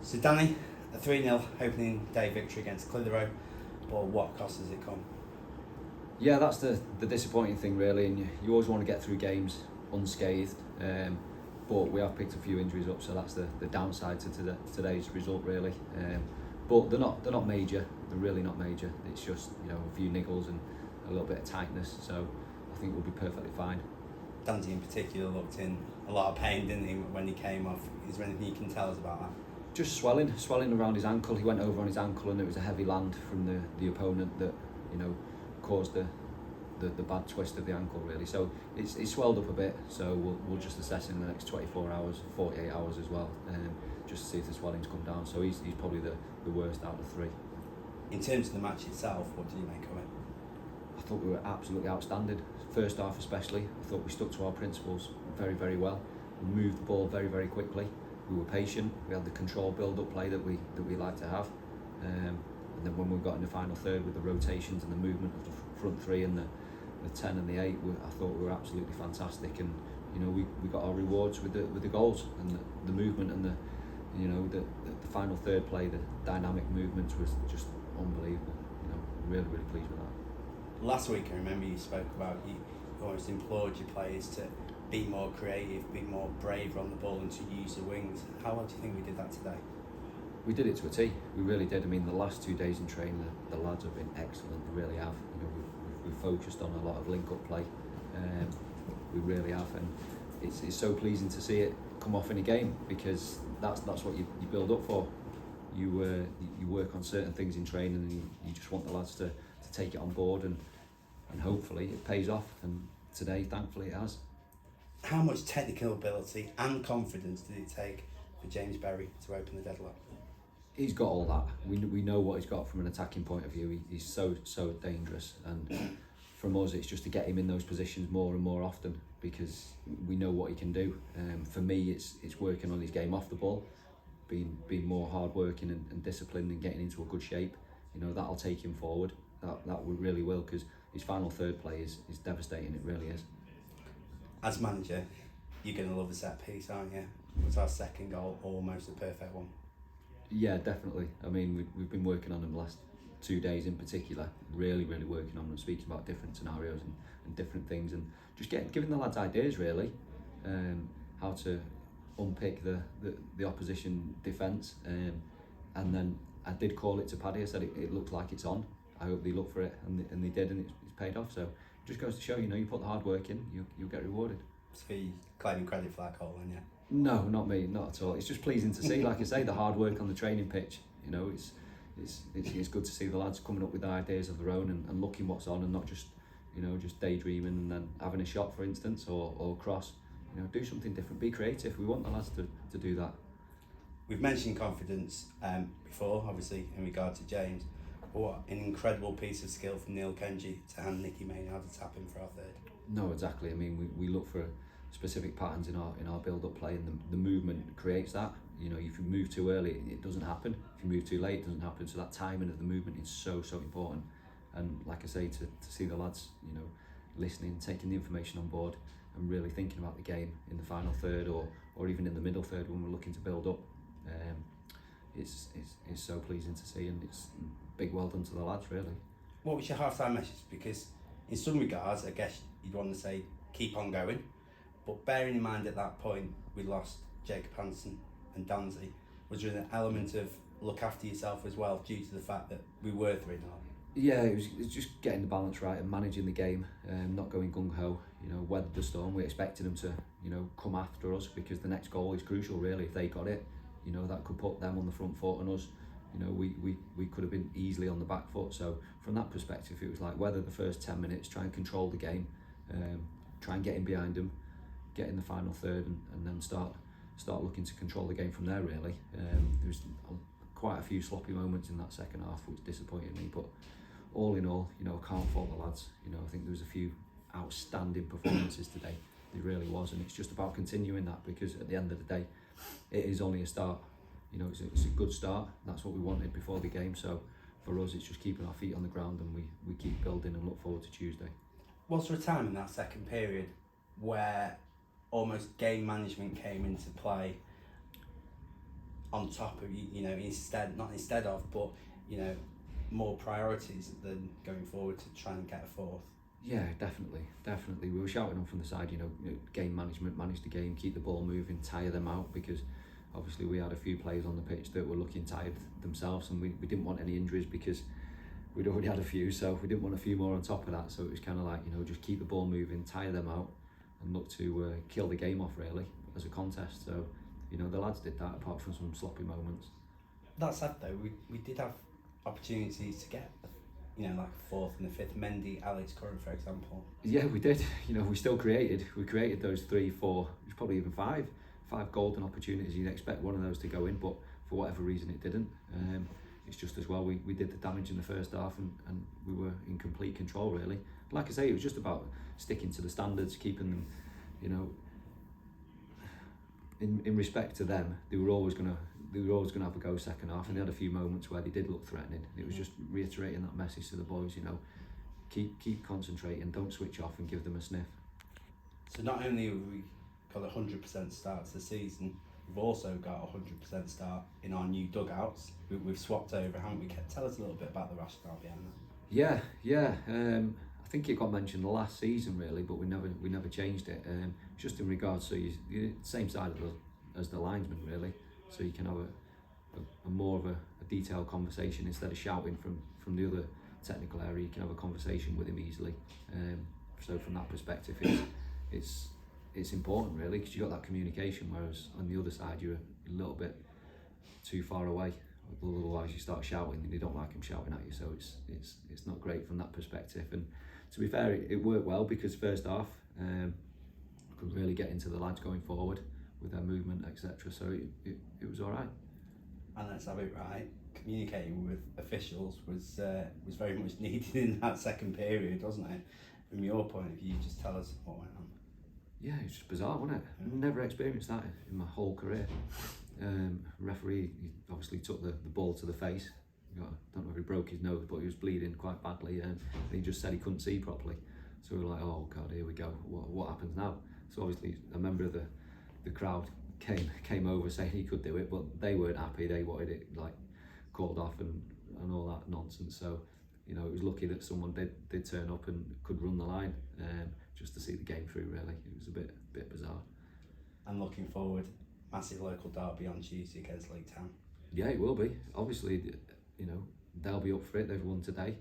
So Danny, a 3-0 opening day victory against Clitheroe, but what cost has it come? Yeah, that's the disappointing thing really, and you always want to get through games unscathed, but we have picked a few injuries up, so that's the downside to today's result really. But they're not major, they're really not major. It's just a few niggles and a little bit of tightness, so I think we'll be perfectly fine. Dante in particular looked in a lot of pain, didn't he, when he came off? Is there anything you can tell us about that? Just swelling around his ankle. He went over on his ankle and it was a heavy land from the opponent that caused the bad twist of the ankle really. So it's swelled up a bit. So we'll just assess in the next 24 hours, 48 hours as well, just to see if the swelling's come down. So he's probably the worst out of three. In terms of the match itself, what did you make of it? I thought we were absolutely outstanding. First half especially, I thought we stuck to our principles very, very well. We moved the ball very, very quickly. We were patient. We had the control build-up play that we like to have. And then when we got in the final third with the rotations and the movement of the front three and the 10 and the 8, I thought we were absolutely fantastic. And we got our rewards with the goals and the movement and the final third play. The dynamic movements was just unbelievable. Really, really pleased with that. Last week, I remember you spoke about you almost implored your players to be more creative, be more brave on the ball, and to use the wings. How well do you think we did that today? We did it to a T. We really did. I mean, the last 2 days in training, the lads have been excellent. They really have. We've focused on a lot of link-up play. We really have, and it's so pleasing to see it come off in a game, because that's what you build up for. You work on certain things in training, and you just want the lads to take it on board, and hopefully it pays off. And today, thankfully, it has. How much technical ability and confidence did it take for James Berry to open the deadlock? He's got all that. We know what he's got from an attacking point of view. He's so dangerous, and from us it's just to get him in those positions more and more often, because we know what he can do. For me, it's working on his game off the ball, being more hard-working and disciplined and getting into a good shape. That'll take him forward. That really will, because his final third play is devastating. It really is. As manager, you're going to love a set piece, aren't you? Was our second goal almost a perfect one? Yeah, definitely. I mean, we've been working on them the last 2 days in particular, really, really working on them, speaking about different scenarios and different things, and just giving the lads ideas really, how to unpick the opposition defence. And then I did call it to Paddy. I said it looked like it's on. I hope they look for it, and they did, and it's paid off. So it just goes to show, you put the hard work in, you'll get rewarded. So you're claiming credit for that goal then, yeah? No, not me, not at all. It's just pleasing to see, like I say, the hard work on the training pitch. It's good to see the lads coming up with ideas of their own and looking what's on, and not just just daydreaming and then having a shot, for instance, or cross. Do something different, be creative. We want the lads to do that. We've mentioned confidence before, obviously, in regard to James. But what an incredible piece of skill from Neil Kenji to hand Nicky Maynard to tap him for our third. No, exactly. I mean, we look for specific patterns in our build-up play, and the movement creates that. If you move too early, it doesn't happen. If you move too late, it doesn't happen. So that timing of the movement is so important. And like I say, to see the lads, listening, taking the information on board, and really thinking about the game in the final third, or even in the middle third when we're looking to build up, it's so pleasing to see, and it's big well done to the lads really. What was your half-time message? Because in some regards, I guess you'd want to say keep on going, but bearing in mind at that point we lost Jacob Hansen and Dante, was there an element of look after yourself as well, due to the fact that we were 3-0? Yeah, it was just getting the balance right and managing the game, not going gung-ho, weather the storm. We expected them to, come after us, because the next goal is crucial really. If they got it, that could put them on the front foot, and us, we could have been easily on the back foot. So from that perspective, it was like weather the first 10 minutes, try and control the game, try and get in behind them, get in the final third, and then start looking to control the game from there really. There was quite a few sloppy moments in that second half which disappointed me, but all in all, can't fault the lads. I think there was a few outstanding performances today. There really was, and it's just about continuing that, because at the end of the day, it is only a start. It's a good start. That's what we wanted before the game. So for us, it's just keeping our feet on the ground, and we keep building and look forward to Tuesday. Was there a time in that second period where almost game management came into play on top of not instead of, but more priorities than going forward to try and get a fourth. Yeah, definitely. We were shouting on from the side, game management, manage the game, keep the ball moving, tire them out, because obviously we had a few players on the pitch that were looking tired themselves, and we didn't want any injuries because we'd already had a few, so we didn't want a few more on top of that. So it was kind of like, just keep the ball moving, tire them out, and look to kill the game off really as a contest. So the lads did that, apart from some sloppy moments. That said though, we did have opportunities to get like a fourth and a fifth. Mendy, Alex Curran, for example. Yeah, we did. We still created those 3, 4, probably even 5 golden opportunities. You'd expect one of those to go in, but for whatever reason it didn't. It's just as well we did the damage in the first half, and we were in complete control really. Like I say, it was just about sticking to the standards, keeping them, in respect to them. They were always gonna have a go second half, and they had a few moments where they did look threatening. It was just reiterating that message to the boys, keep concentrating, don't switch off, and give them a sniff. So not only have we got a 100% start to the season, we've also got a 100% start in our new dugouts. We've swapped over, haven't we? Tell us a little bit about the rationale behind that. Yeah. I think it got mentioned last season really, but we never changed it. Just in regards to you're same side as the linesman really, so you can have a more of a detailed conversation instead of shouting from the other technical area. You can have a conversation with him easily. So from that perspective, it's important really, because you got that communication, whereas on the other side you're a little bit too far away. Otherwise you start shouting and you don't like him shouting at you, so it's not great from that perspective. And to be fair, it worked well, because first half could really get into the lads going forward with their movement, etc. So it was all right. And let's have it right, communicating with officials was very much needed in that second period, wasn't it? From your point of view, just tell us what went on. Yeah, it's just bizarre, wasn't it? I've never experienced that in my whole career. Referee, he obviously took the ball to the face. I don't know if he broke his nose, but he was bleeding quite badly, and he just said he couldn't see properly. So we were like, oh God, here we go. What happens now? So obviously a member of the crowd came over saying he could do it, but they weren't happy. They wanted it called off and all that nonsense. So it was lucky that someone did turn up and could run the line, just to see the game through really. It was a bit bizarre. And looking forward, massive local derby on Tuesday against Lake Town. Yeah, it will be. Obviously, they'll be up for it. They've won today.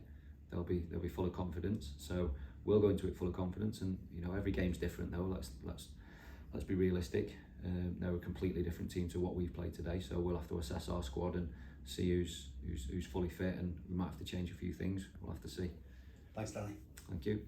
They'll be full of confidence. So we'll go into it full of confidence. And every game's different though. Let's be realistic. They're a completely different team to what we've played today. So we'll have to assess our squad and see who's fully fit, and we might have to change a few things. We'll have to see. Thanks, Danny. Thank you.